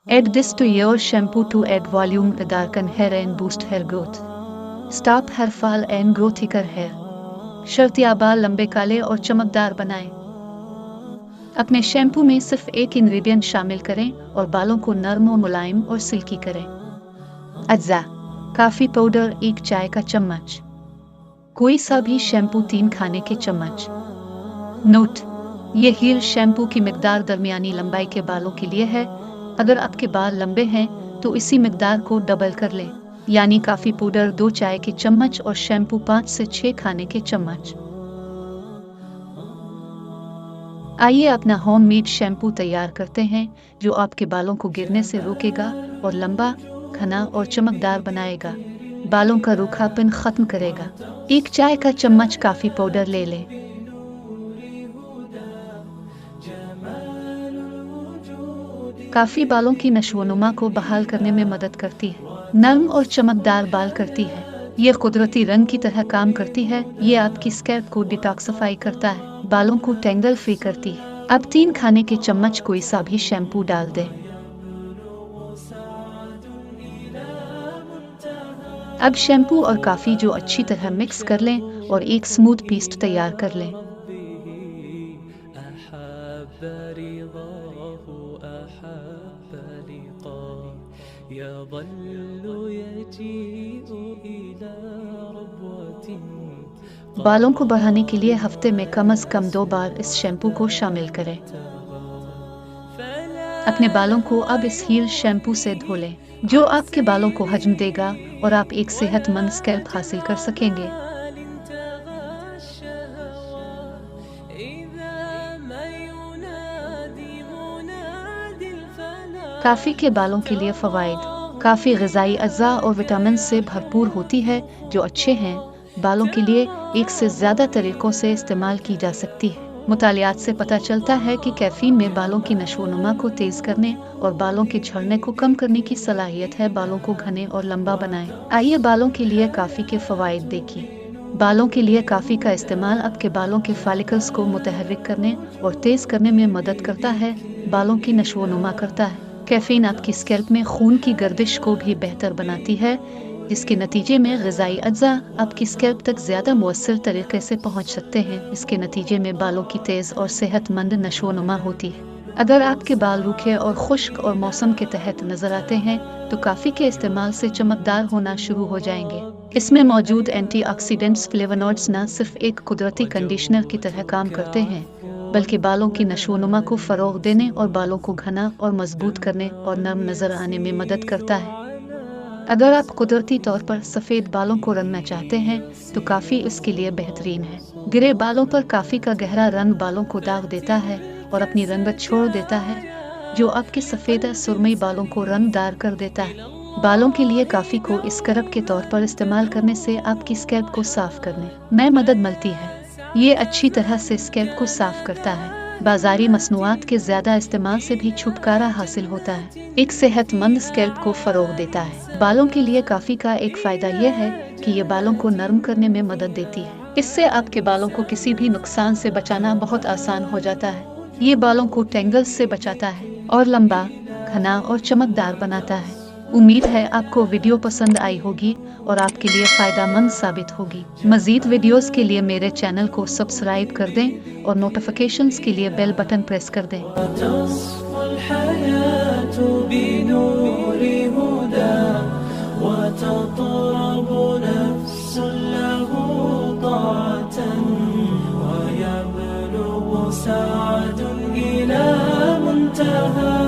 Add this to your shampoo to add volume, darken hair and boost hair growth. Stop hair fall and grow thicker hair. शर्तिया बाल लंबे काले और चमकदार बनाएं। अपने शैम्पू में सिर्फ एक इंग्रेडिएंट शामिल करें और बालों को नरम और मुलायम और सिल्की करें। अज्जा काफी पाउडर 1 चाय का चम्मच। कोई सा भी शैम्पू 3 खाने के चम्मच। नोट: ये हेयर शैम्पू की मिकदार दरमियानी लंबाई के बालों के लिए है। अगर आपके बाल लंबे हैं तो इसी मिकदार को डबल कर लें, यानी काफी पाउडर 2 चाय के चम्मच और शैम्पू 5 से 6 खाने के चम्मच। आइए अपना होममेड शैम्पू तैयार करते हैं जो आपके बालों को गिरने से रोकेगा और लंबा, घना और चमकदार बनाएगा। बालों का रूखापन खत्म करेगा। 1 चाय का चम्मच काफी पाउडर ले लें। काफी बालों की नशोनुमा को बहाल करने में मदद करती है, नरम और चमकदार बाल करती है। ये कुदरती रंग की तरह काम करती है। ये आपकी स्कैल्प को डिटॉक्सिफाई करता है, बालों को टेंगल फ्री करती है। अब 3 खाने के चम्मच कोई सा भी शैम्पू डाल दें। अब शैम्पू और काफी जो अच्छी तरह मिक्स कर लें और एक स्मूथ पेस्ट तैयार कर लें। बालों को बढ़ाने के लिए हफ्ते में कम से कम 2 बार इस शैम्पू को शामिल करें। अपने बालों को अब इस हेयर शैम्पू से धो लें, जो आपके बालों को हजम देगा और आप एक सेहतमंद स्कैल्प हासिल कर सकेंगे। काफी के बालों के लिए फवाइद: काफी ग़िज़ाई अज़्ज़ा और विटामिन से भरपूर होती है जो अच्छे हैं बालों के लिए 1 से ज़्यादा तरीकों से इस्तेमाल की जा सकती है। मुतालियात से पता चलता है कि कैफीन में बालों की नशोनुमा को तेज करने और बालों के झड़ने को कम करने की सलाहियत है। बालों को घने और लंबा बनाएं। आइए बालों के लिए काफी के फवाइद देखिए। बालों के लिए काफी का इस्तेमाल आपके बालों के फॉलिकल्स को मुतहर्रिक करने और तेज करने में मदद करता है, बालों की नशोनुमा करता है। कैफीन आपकी स्कैल्प में खून की गर्दिश को भी बेहतर बनाती है, जिसके नतीजे में ग़िज़ाई अज्जा आपकी स्कैल्प तक ज़्यादा मुअस्सर तरीके से पहुंच सकते हैं। इसके नतीजे में बालों की तेज़ और सेहतमंद नशोनुमा होती है। अगर आपके बाल रूखे और खुश्क और मौसम के तहत नजर आते हैं तो काफ़ी के इस्तेमाल से चमकदार होना शुरू हो जाएंगे। इसमें मौजूद एंटीऑक्सीडेंट्स फ्लेवोनॉइड्स न सिर्फ एक कुदरती कंडीशनर की तरह काम करते हैं, बल्कि बालों की नशोनुमा को फ़रोग़ देने और बालों को घना और मजबूत करने और नरम नज़र आने में मदद करता है। अगर आप कुदरती तौर पर सफ़ेद बालों को रंगना चाहते हैं तो काफ़ी इसके लिए बेहतरीन है। गिरे बालों पर काफ़ी का गहरा रंग बालों को दाग देता है और अपनी रंगत छोड़ देता है, जो आपके सफ़ेद सुरमई बालों को रंगदार कर देता है। बालों के लिए काफ़ी को स्क्रब के तौर पर इस्तेमाल करने से आपकी स्कैल्प को साफ करने में मदद मिलती है। ये अच्छी तरह से स्कैल्प को साफ करता है। बाजारी मसनूआत के ज़्यादा इस्तेमाल से भी छुटकारा हासिल होता है। एक सेहतमंद स्कैल्प को फ़रोग़ देता है। बालों के लिए काफ़ी का एक फ़ायदा यह है कि ये बालों को नरम करने में मदद देती है। इससे आपके बालों को किसी भी नुकसान से बचाना बहुत आसान हो जाता है। ये बालों को टेंगल्स से बचाता है और लंबा, घना और चमकदार बनाता है। उम्मीद है आपको वीडियो पसंद आई होगी और आपके लिए फ़ायदेमंद साबित होगी। मज़ीद वीडियोस के लिए मेरे चैनल को सब्सक्राइब कर दें और नोटिफिकेशंस के लिए बेल बटन प्रेस कर दें। سعد إلى منتهى